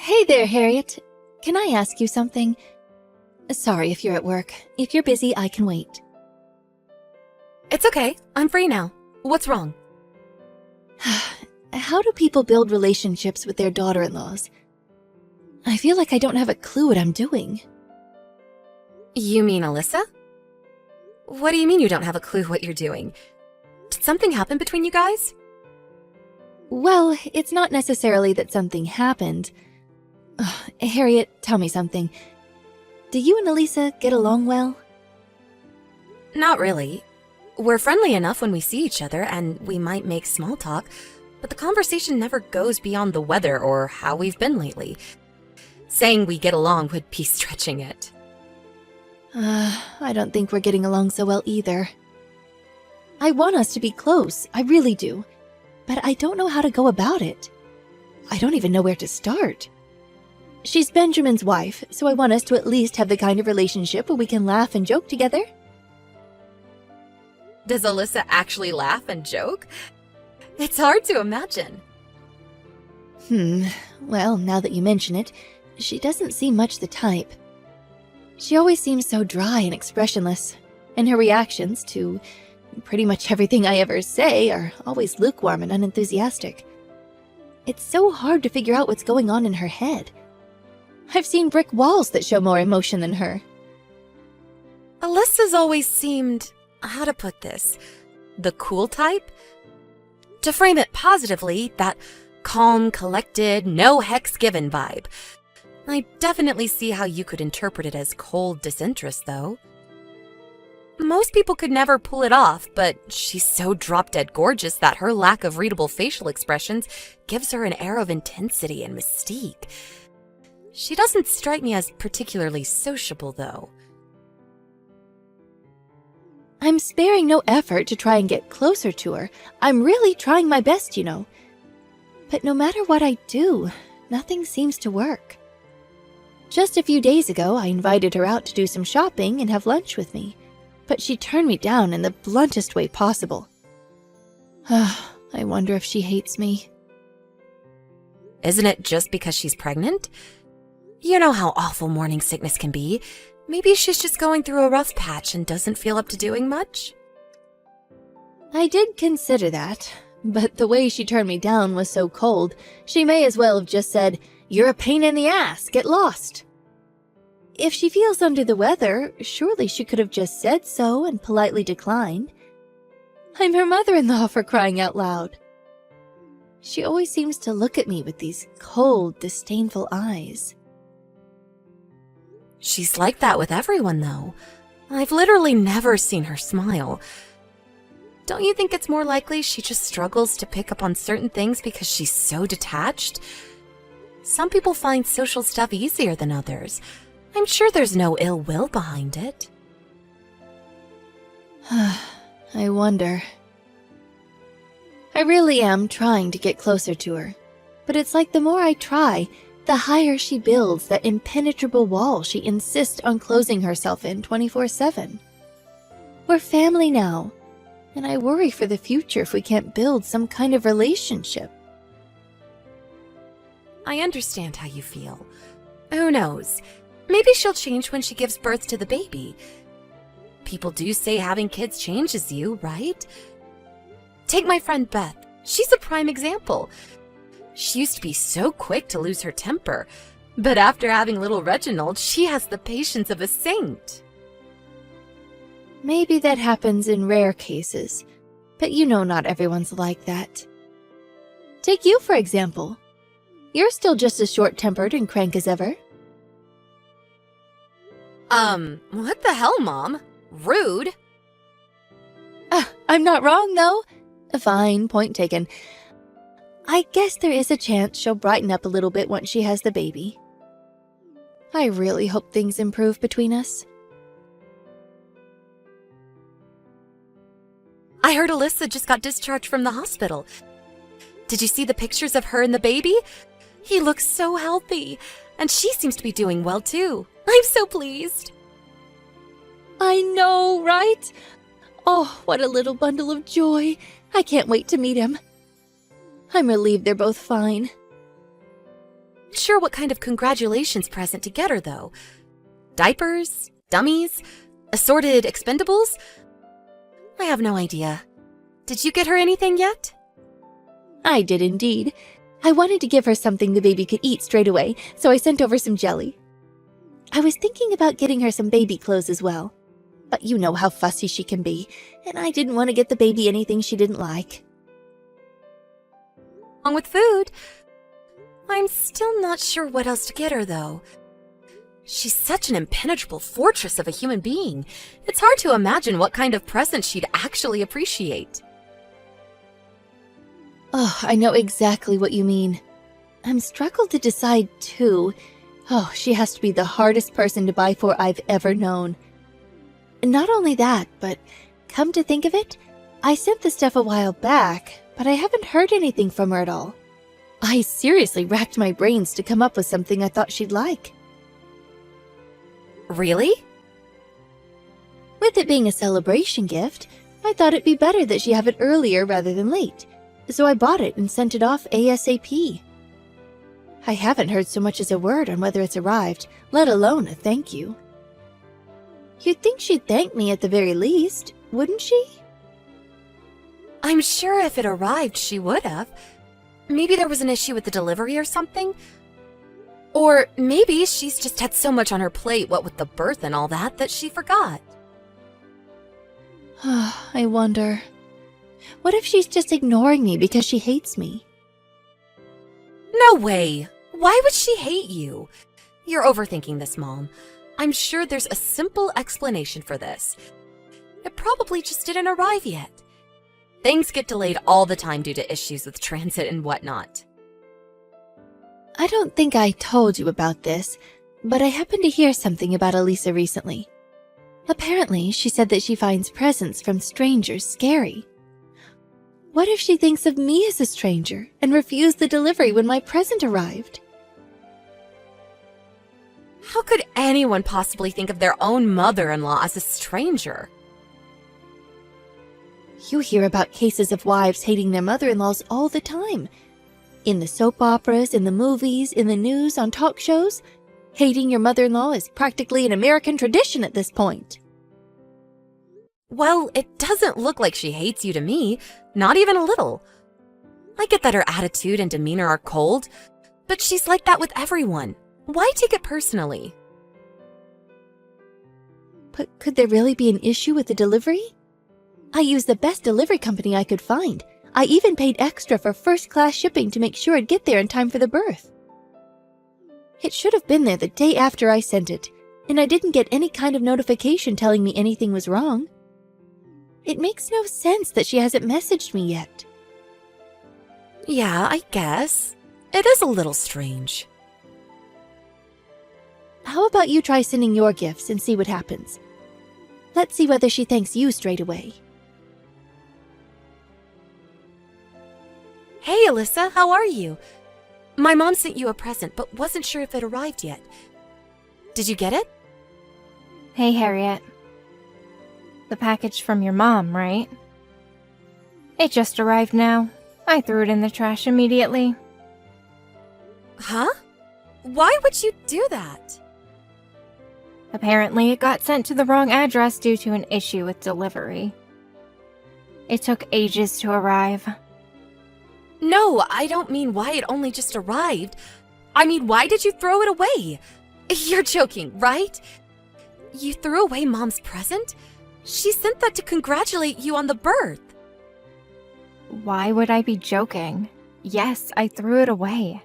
Hey there, Harriet. Can I ask you something? Sorry if you're at work. If you're busy, I can wait. It's okay. I'm free now. What's wrong? How do people build relationships with their daughter-in-laws? I feel like I don't have a clue what I'm doing. You mean Alyssa? What do you mean you don't have a clue what you're doing? Did something happen between you guys? Well, it's not necessarily that something happened. Harriet, tell me something. Do you and Elisa get along well? Not really. We're friendly enough when we see each other, and we might make small talk, but the conversation never goes beyond the weather or how we've been lately. Saying we get along would be stretching it. I don't think we're getting along so well either. I want us to be close, I really do. But I don't know how to go about it. I don't even know where to start. She's Benjamin's wife, so I want us to at least have the kind of relationship where we can laugh and joke together. Does Alyssa actually laugh and joke? It's hard to imagine. Well, now that you mention it, she doesn't seem much the type. She always seems so dry and expressionless, and her reactions to pretty much everything I ever say are always lukewarm and unenthusiastic. It's so hard to figure out what's going on in her head. I've seen brick walls that show more emotion than her. Alyssa's always seemed, how to put this, the cool type? To frame it positively, that calm, collected, no hex given vibe. I definitely see how you could interpret it as cold disinterest, though. Most people could never pull it off, but she's so drop-dead gorgeous that her lack of readable facial expressions gives her an air of intensity and mystique. She doesn't strike me as particularly sociable, though. I'm sparing no effort to try and get closer to her. I'm really trying my best, you know. But no matter what I do, nothing seems to work. Just a few days ago, I invited her out to do some shopping and have lunch with me, but she turned me down in the bluntest way possible. I wonder if she hates me. Isn't it just because she's pregnant? You know how awful morning sickness can be. Maybe she's just going through a rough patch and doesn't feel up to doing much? I did consider that, but the way she turned me down was so cold, she may as well have just said, "You're a pain in the ass, get lost." If she feels under the weather, surely she could have just said so and politely declined. I'm her mother-in-law, for crying out loud. She always seems to look at me with these cold, disdainful eyes. She's like that with everyone, though. I've literally never seen her smile. Don't you think it's more likely she just struggles to pick up on certain things because she's so detached? Some people find social stuff easier than others. I'm sure there's no ill will behind it. I wonder. I really am trying to get closer to her, but it's like the more I try, the higher she builds that impenetrable wall she insists on closing herself in 24/7. We're family now, and I worry for the future if we can't build some kind of relationship. I understand how you feel. Who knows? Maybe she'll change when she gives birth to the baby. People do say having kids changes you, right? Take my friend Beth. She's a prime example. She used to be so quick to lose her temper, but after having little Reginald, she has the patience of a saint. Maybe that happens in rare cases, but you know not everyone's like that. Take you, for example. You're still just as short-tempered and crank as ever. What the hell, Mom? Rude. I'm not wrong, though. Fine, point taken. I guess there is a chance she'll brighten up a little bit once she has the baby. I really hope things improve between us. I heard Alyssa just got discharged from the hospital. Did you see the pictures of her and the baby? He looks so healthy, and she seems to be doing well too. I'm so pleased. I know, right? Oh, what a little bundle of joy. I can't wait to meet him. I'm relieved they're both fine. sure what kind of congratulations present to get her, though. Diapers? Dummies? Assorted expendables? I have no idea. Did you get her anything yet? I did indeed. I wanted to give her something the baby could eat straight away, so I sent over some jelly. I was thinking about getting her some baby clothes as well. But you know how fussy she can be, and I didn't want to get the baby anything she didn't like. Along with food. I'm still not sure what else to get her, though. She's such an impenetrable fortress of a human being. It's hard to imagine what kind of present she'd actually appreciate. Oh, I know exactly what you mean. I'm struggled to decide, too. Oh, she has to be the hardest person to buy for I've ever known. Not only that, but come to think of it, I sent the stuff a while back, but I haven't heard anything from her at all. I seriously racked my brains to come up with something I thought she'd like. Really? With it being a celebration gift, I thought it'd be better that she have it earlier rather than late, so I bought it and sent it off ASAP. I haven't heard so much as a word on whether it's arrived, let alone a thank you. You'd think she'd thank me at the very least, wouldn't she? I'm sure if it arrived, she would have. Maybe there was an issue with the delivery or something. Or maybe she's just had so much on her plate, what with the birth and all that, that she forgot. I wonder. What if she's just ignoring me because she hates me? No way! Why would she hate you? You're overthinking this, Mom. I'm sure there's a simple explanation for this. It probably just didn't arrive yet. Things get delayed all the time due to issues with transit and whatnot. I don't think I told you about this, but I happened to hear something about Elisa recently. Apparently, she said that she finds presents from strangers scary. What if she thinks of me as a stranger and refused the delivery when my present arrived? How could anyone possibly think of their own mother-in-law as a stranger? You hear about cases of wives hating their mother-in-laws all the time. In the soap operas, in the movies, in the news, on talk shows, hating your mother-in-law is practically an American tradition at this point. Well, it doesn't look like she hates you to me, not even a little. I get that her attitude and demeanor are cold, but she's like that with everyone. Why take it personally? But could there really be an issue with the delivery? I used the best delivery company I could find. I even paid extra for first-class shipping to make sure it'd get there in time for the birth. It should have been there the day after I sent it, and I didn't get any kind of notification telling me anything was wrong. It makes no sense that she hasn't messaged me yet. Yeah, I guess. It is a little strange. How about you try sending your gifts and see what happens? Let's see whether she thanks you straight away. Hey, Alyssa, how are you? My mom sent you a present, but wasn't sure if it arrived yet. Did you get it? Hey, Harriet. The package from your mom, right? It just arrived now. I threw it in the trash immediately. Huh? Why would you do that? Apparently, it got sent to the wrong address due to an issue with delivery. It took ages to arrive. No, I don't mean why it only just arrived. I mean, why did you throw it away? You're joking, right? You threw away Mom's present? She sent that to congratulate you on the birth. Why would I be joking? Yes, I threw it away.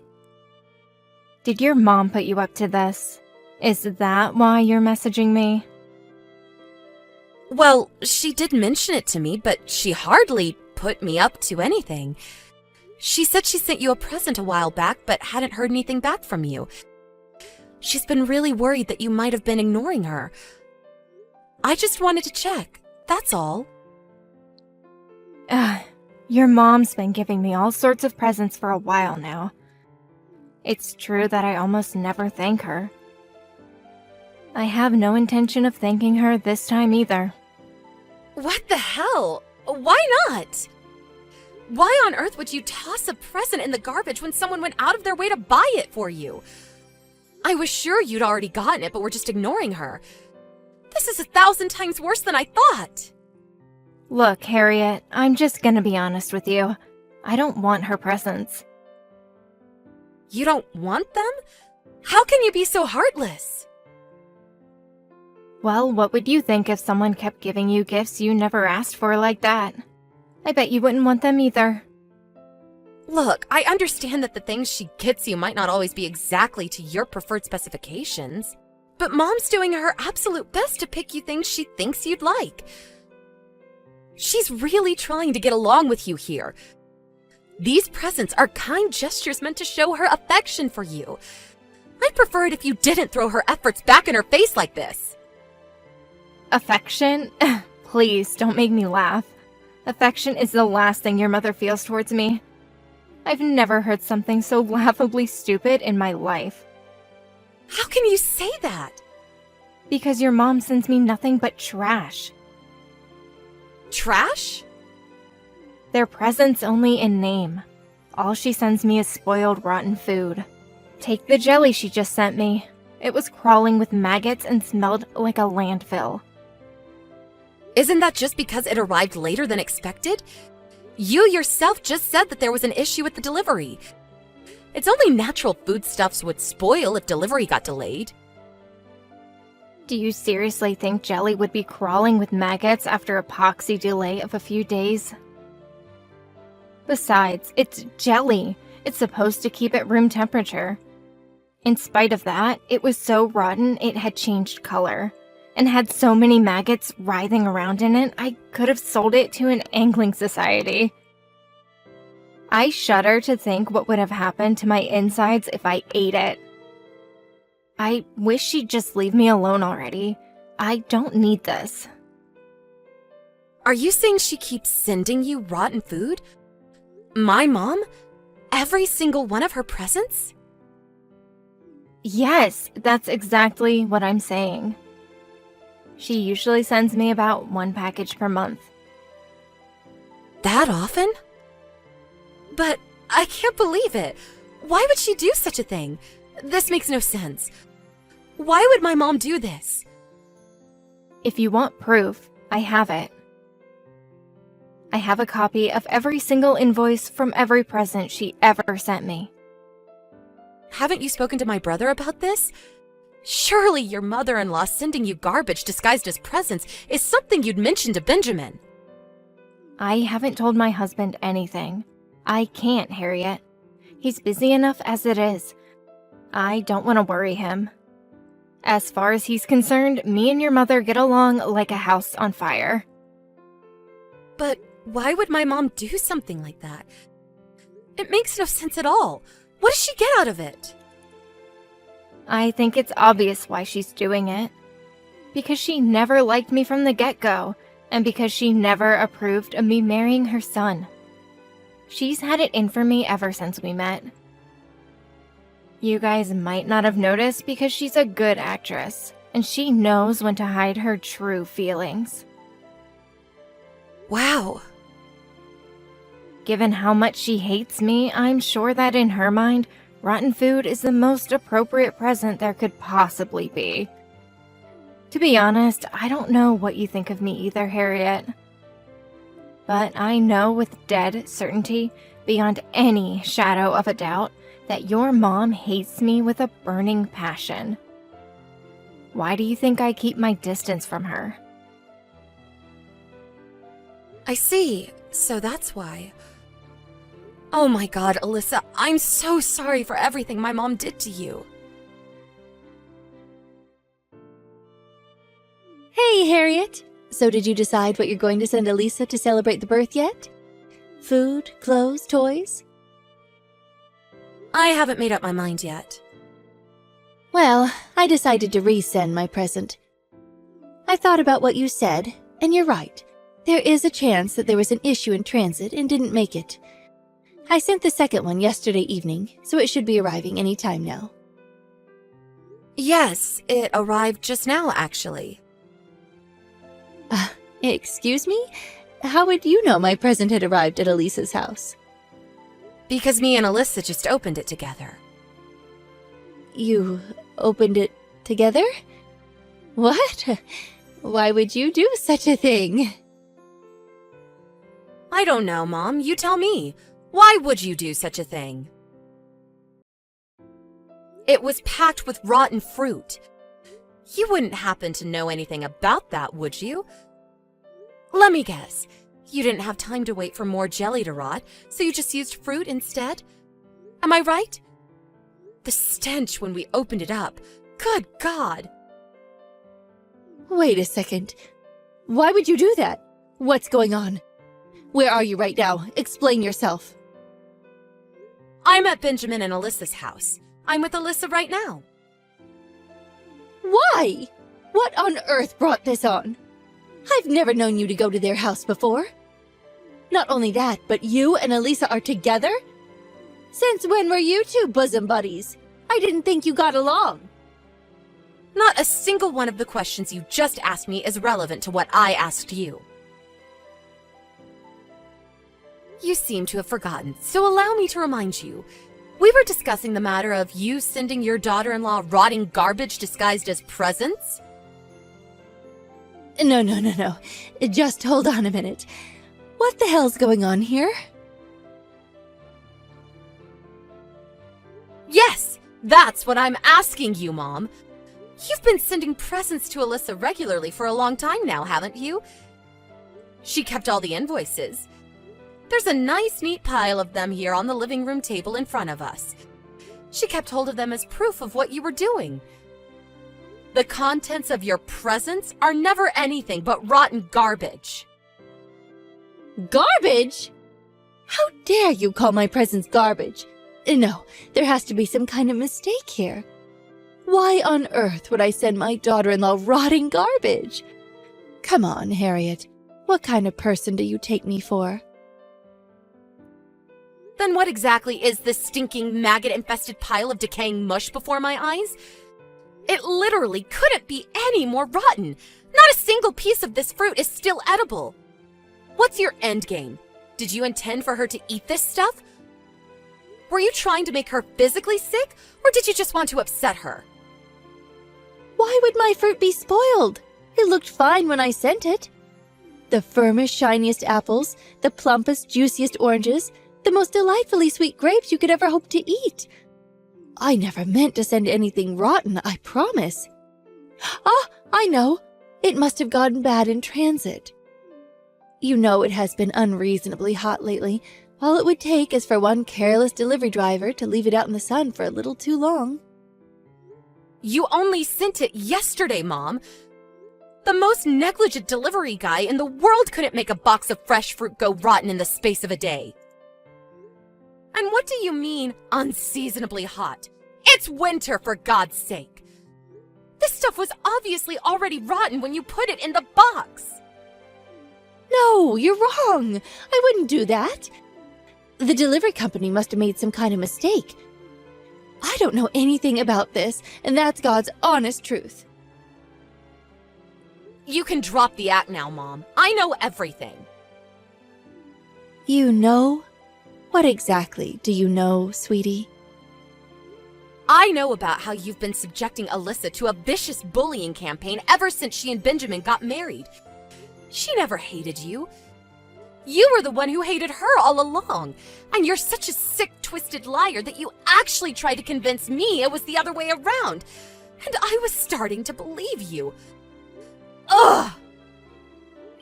Did your mom put you up to this? Is that why you're messaging me? Well, she did mention it to me, but she hardly put me up to anything. She said she sent you a present a while back, but hadn't heard anything back from you. She's been really worried that you might have been ignoring her. I just wanted to check, that's all. Your mom's been giving me all sorts of presents for a while now. It's true that I almost never thank her. I have no intention of thanking her this time either. What the hell? Why not? Why on earth would you toss a present in the garbage when someone went out of their way to buy it for you? I was sure you'd already gotten it, but were just ignoring her. This is 1,000 times worse than I thought. Look, Harriet, I'm just gonna be honest with you. I don't want her presents. You don't want them? How can you be so heartless? Well, what would you think if someone kept giving you gifts you never asked for like that? I bet you wouldn't want them either. Look, I understand that the things she gets you might not always be exactly to your preferred specifications, but Mom's doing her absolute best to pick you things she thinks you'd like. She's really trying to get along with you here. These presents are kind gestures meant to show her affection for you. I'd prefer it if you didn't throw her efforts back in her face like this. Affection? Please, don't make me laugh. Affection is the last thing your mother feels towards me. I've never heard something so laughably stupid in my life. How can you say that? Because your mom sends me nothing but trash. Trash? They're presents only in name. All she sends me is spoiled, rotten food. Take the jelly she just sent me. It was crawling with maggots and smelled like a landfill. Isn't that just because it arrived later than expected? You yourself just said that there was an issue with the delivery. It's only natural foodstuffs would spoil if delivery got delayed. Do you seriously think jelly would be crawling with maggots after a poxy delay of a few days? Besides, it's jelly. It's supposed to keep at room temperature. In spite of that, it was so rotten it had changed color, and had so many maggots writhing around in it, I could have sold it to an angling society. I shudder to think what would have happened to my insides if I ate it. I wish she'd just leave me alone already. I don't need this. Are you saying she keeps sending you rotten food? My mom? Every single one of her presents? Yes, that's exactly what I'm saying. She usually sends me about 1 package per month. That often? But I can't believe it. Why would she do such a thing? This makes no sense. Why would my mom do this? If you want proof, I have it. I have a copy of every single invoice from every present she ever sent me. Haven't you spoken to my brother about this? Surely your mother-in-law sending you garbage disguised as presents is something you'd mention to Benjamin. I haven't told my husband anything. I can't, Harriet. He's busy enough as it is. I don't want to worry him. As far as he's concerned, me and your mother get along like a house on fire. But why would my mom do something like that? It makes no sense at all. What does she get out of it? I think it's obvious why she's doing it. Because she never liked me from the get-go, and because she never approved of me marrying her son. She's had it in for me ever since we met. You guys might not have noticed because she's a good actress, and she knows when to hide her true feelings. Wow. Given how much she hates me, I'm sure that in her mind, rotten food is the most appropriate present there could possibly be. To be honest, I don't know what you think of me either, Harriet. But I know with dead certainty, beyond any shadow of a doubt, that your mom hates me with a burning passion. Why do you think I keep my distance from her? I see. So that's why. Oh my God, Alyssa, I'm so sorry for everything my mom did to you. Hey, Harriet. So did you decide what you're going to send Elisa to celebrate the birth yet? Food, clothes, toys? I haven't made up my mind yet. Well, I decided to resend my present. I thought about what you said, and you're right. There is a chance that there was an issue in transit and didn't make it. I sent the second one yesterday evening, so it should be arriving any time now. Yes, it arrived just now, actually. Excuse me? How would you know my present had arrived at Elisa's house? Because me and Alyssa just opened it together. You opened it together? What? Why would you do such a thing? I don't know, Mom. You tell me. Why would you do such a thing? It was packed with rotten fruit. You wouldn't happen to know anything about that, would you? Let me guess. You didn't have time to wait for more jelly to rot, so you just used fruit instead? Am I right? The stench when we opened it up. Good God! Wait a second. Why would you do that? What's going on? Where are you right now? Explain yourself. I'm at Benjamin and Alyssa's house. I'm with Alyssa right now. Why? What on earth brought this on? I've never known you to go to their house before. Not only that, but you and Elisa are together? Since when were you two bosom buddies? I didn't think you got along. Not a single one of the questions you just asked me is relevant to what I asked you. You seem to have forgotten, so allow me to remind you. We were discussing the matter of you sending your daughter-in-law rotting garbage disguised as presents? No. Just hold on a minute. What the hell's going on here? Yes, that's what I'm asking you, Mom. You've been sending presents to Alyssa regularly for a long time now, haven't you? She kept all the invoices. There's a nice, neat pile of them here on the living room table in front of us. She kept hold of them as proof of what you were doing. The contents of your presents are never anything but rotten garbage. Garbage? How dare you call my presents garbage? No, there has to be some kind of mistake here. Why on earth would I send my daughter-in-law rotting garbage? Come on, Harriet. What kind of person do you take me for? Then what exactly is this stinking, maggot-infested pile of decaying mush before my eyes? It literally couldn't be any more rotten. Not a single piece of this fruit is still edible. What's your endgame? Did you intend for her to eat this stuff? Were you trying to make her physically sick, or did you just want to upset her? Why would my fruit be spoiled? It looked fine when I sent it. The firmest, shiniest apples, the plumpest, juiciest oranges, the most delightfully sweet grapes you could ever hope to eat. I never meant to send anything rotten, I promise. Ah, I know. It must have gotten bad in transit. You know it has been unreasonably hot lately. All it would take is for one careless delivery driver to leave it out in the sun for a little too long. You only sent it yesterday, Mom. The most negligent delivery guy in the world couldn't make a box of fresh fruit go rotten in the space of a day. And what do you mean, unseasonably hot? It's winter, for God's sake. This stuff was obviously already rotten when you put it in the box. No, you're wrong. I wouldn't do that. The delivery company must have made some kind of mistake. I don't know anything about this, and that's God's honest truth. You can drop the act now, Mom. I know everything. You know? What exactly do you know, sweetie? I know about how you've been subjecting Alyssa to a vicious bullying campaign ever since she and Benjamin got married. She never hated you. You were the one who hated her all along. And you're such a sick, twisted liar that you actually tried to convince me it was the other way around. And I was starting to believe you. Ugh!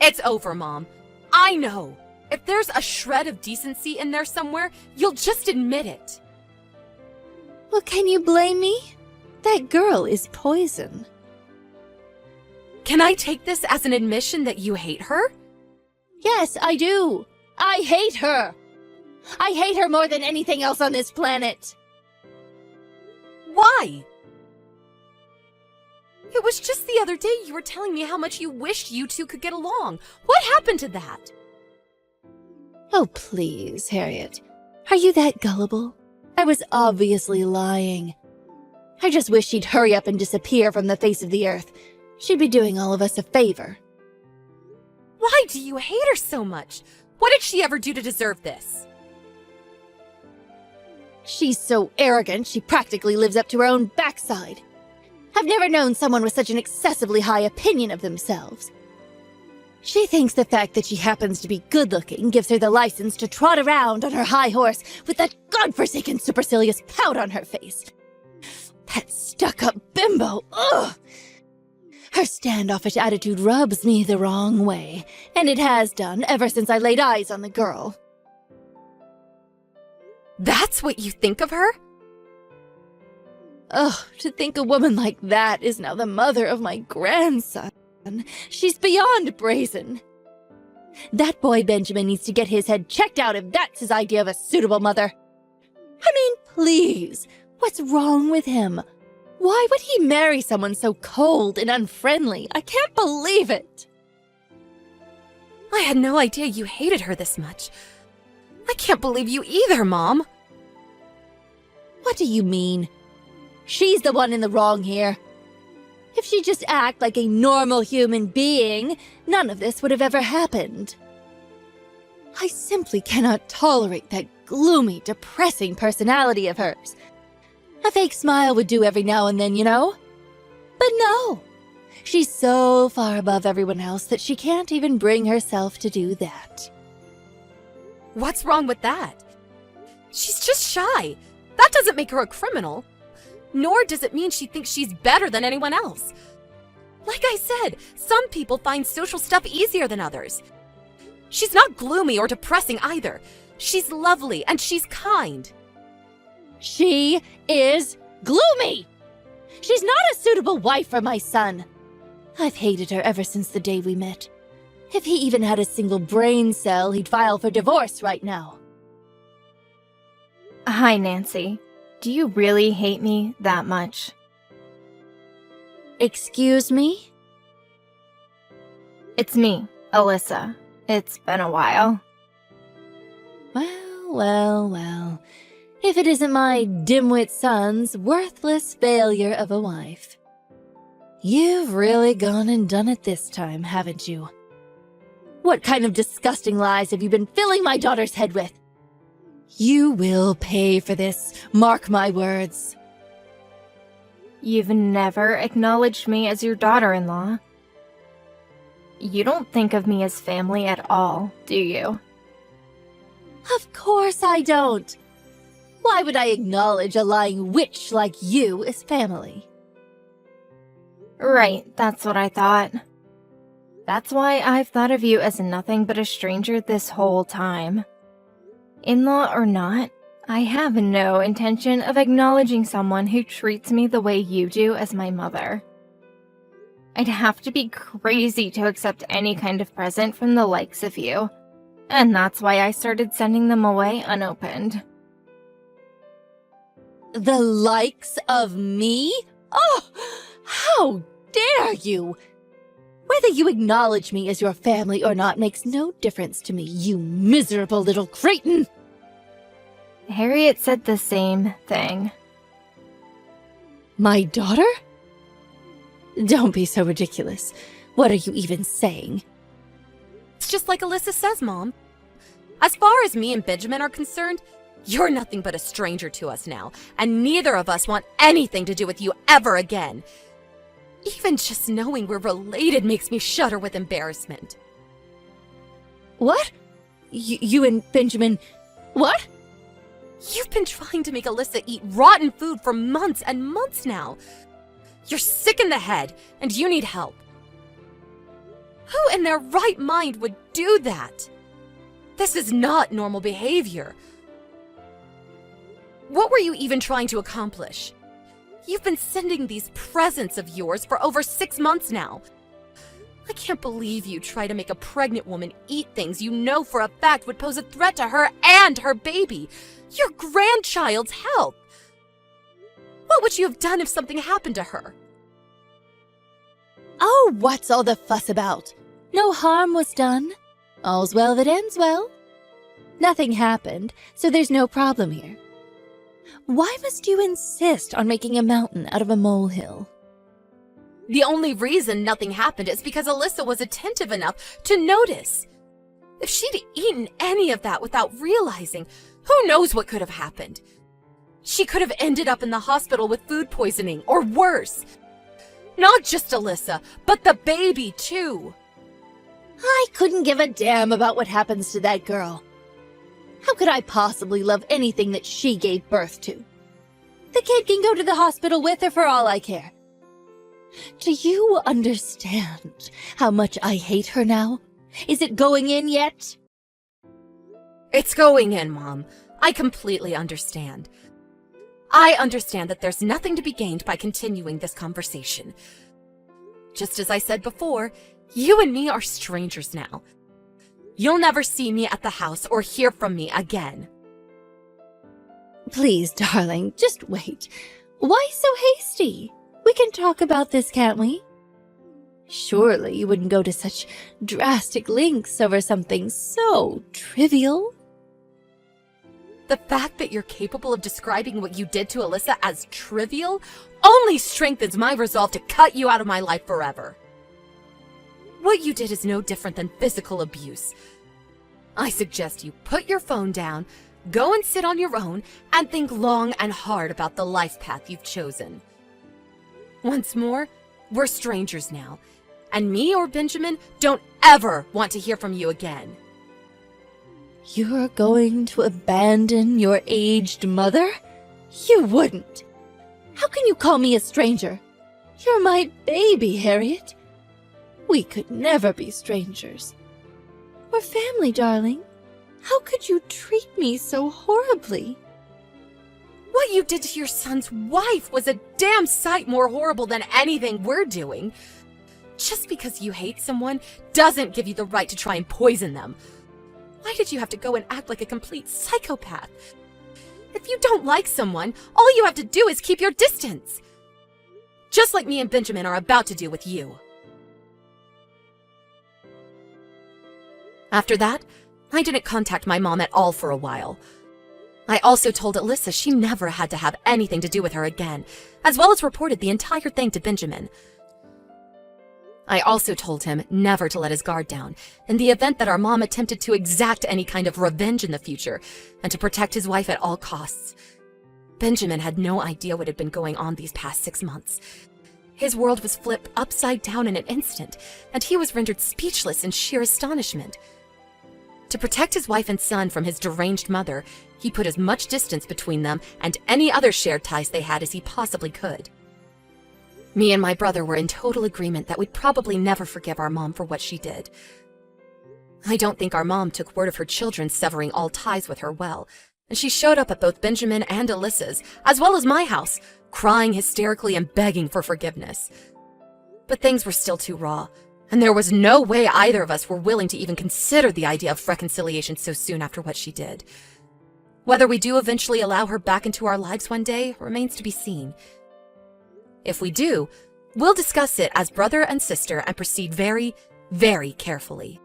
It's over, Mom. I know. If there's a shred of decency in there somewhere, you'll just admit it. Well, can you blame me? That girl is poison. Can I take this as an admission that you hate her? Yes, I do. I hate her. I hate her more than anything else on this planet. Why? It was just the other day you were telling me how much you wished you two could get along. What happened to that? Oh, please, Harriet. Are you that gullible? I was obviously lying. I just wish she'd hurry up and disappear from the face of the earth. She'd be doing all of us a favor. Why do you hate her so much? What did she ever do to deserve this? She's so arrogant, she practically lives up to her own backside. I've never known someone with such an excessively high opinion of themselves. She thinks the fact that she happens to be good-looking gives her the license to trot around on her high horse with that godforsaken supercilious pout on her face. That stuck-up bimbo, ugh! Her standoffish attitude rubs me the wrong way, and it has done ever since I laid eyes on the girl. That's what you think of her? Ugh, to think a woman like that is now the mother of my grandson. She's beyond brazen. That boy Benjamin needs to get his head checked out if that's his idea of a suitable mother. I mean, please, what's wrong with him? Why would he marry someone so cold and unfriendly? I can't believe it. I had no idea you hated her this much. I can't believe you either, Mom. What do you mean? She's the one in the wrong here. If she'd just act like a normal human being, none of this would have ever happened. I simply cannot tolerate that gloomy, depressing personality of hers. A fake smile would do every now and then, you know? But no! She's so far above everyone else that she can't even bring herself to do that. What's wrong with that? She's just shy. That doesn't make her a criminal. Nor does it mean she thinks she's better than anyone else. Like I said, some people find social stuff easier than others. She's not gloomy or depressing either. She's lovely and she's kind. She is gloomy! She's not a suitable wife for my son. I've hated her ever since the day we met. If he even had a single brain cell, he'd file for divorce right now. Hi, Nancy. Do you really hate me that much? Excuse me? It's me, Alyssa. It's been a while. Well. If it isn't my dimwit son's worthless failure of a wife. You've really gone and done it this time, haven't you? What kind of disgusting lies have you been filling my daughter's head with? You will pay for this, mark my words. You've never acknowledged me as your daughter-in-law. You don't think of me as family at all, do you? Of course I don't. Why would I acknowledge a lying witch like you as family? Right, that's what I thought. That's why I've thought of you as nothing but a stranger this whole time. In-law or not, I have no intention of acknowledging someone who treats me the way you do as my mother. I'd have to be crazy to accept any kind of present from the likes of you, and that's why I started sending them away unopened. The likes of me? Oh, how dare you! Whether you acknowledge me as your family or not makes no difference to me, you miserable little cretin! Harriet said the same thing. My daughter? Don't be so ridiculous. What are you even saying? It's just like Alyssa says, Mom. As far as me and Benjamin are concerned, you're nothing but a stranger to us now, and neither of us want anything to do with you ever again. Even just knowing we're related makes me shudder with embarrassment. What? You and Benjamin... What? You've been trying to make Alyssa eat rotten food for months and months now. You're sick in the head, and you need help. Who in their right mind would do that? This is not normal behavior. What were you even trying to accomplish? You've been sending these presents of yours for over 6 months now. I can't believe you try to make a pregnant woman eat things you know for a fact would pose a threat to her and her baby, your grandchild's health. What would you have done if something happened to her? Oh, what's all the fuss about? No harm was done. All's well that ends well. Nothing happened, so there's no problem here. Why must you insist on making a mountain out of a molehill? The only reason nothing happened is because Alyssa was attentive enough to notice. If she'd eaten any of that without realizing, who knows what could have happened? She could have ended up in the hospital with food poisoning, or worse. Not just Alyssa, but the baby too. I couldn't give a damn about what happens to that girl. How could I possibly love anything that she gave birth to? The kid can go to the hospital with her for all I care. Do you understand how much I hate her now? Is it going in yet? It's going in, Mom. I completely understand. I understand that there's nothing to be gained by continuing this conversation. Just as I said before, you and me are strangers now. You'll never see me at the house or hear from me again. Please, darling, just wait. Why so hasty? We can talk about this, can't we? Surely you wouldn't go to such drastic lengths over something so trivial. The fact that you're capable of describing what you did to Alyssa as trivial only strengthens my resolve to cut you out of my life forever. What you did is no different than physical abuse. I suggest you put your phone down, go and sit on your own, and think long and hard about the life path you've chosen. Once more, we're strangers now, and me or Benjamin don't ever want to hear from you again. You're going to abandon your aged mother? You wouldn't. How can you call me a stranger? You're my baby, Harriet. We could never be strangers. We're family, darling. How could you treat me so horribly? What you did to your son's wife was a damn sight more horrible than anything we're doing. Just because you hate someone doesn't give you the right to try and poison them. Why did you have to go and act like a complete psychopath? If you don't like someone, all you have to do is keep your distance. Just like me and Benjamin are about to do with you. After that, I didn't contact my mom at all for a while. I also told Alyssa she never had to have anything to do with her again, as well as reported the entire thing to Benjamin. I also told him never to let his guard down, in the event that our mom attempted to exact any kind of revenge in the future, and to protect his wife at all costs. Benjamin had no idea what had been going on these past 6 months. His world was flipped upside down in an instant, and he was rendered speechless in sheer astonishment. To protect his wife and son from his deranged mother, he put as much distance between them and any other shared ties they had as he possibly could. Me and my brother were in total agreement that we'd probably never forgive our mom for what she did. I don't think our mom took word of her children severing all ties with her well, and she showed up at both Benjamin and Alyssa's, as well as my house, crying hysterically and begging for forgiveness. But things were still too raw, and there was no way either of us were willing to even consider the idea of reconciliation so soon after what she did. Whether we do eventually allow her back into our lives one day remains to be seen. If we do, we'll discuss it as brother and sister and proceed very, very carefully.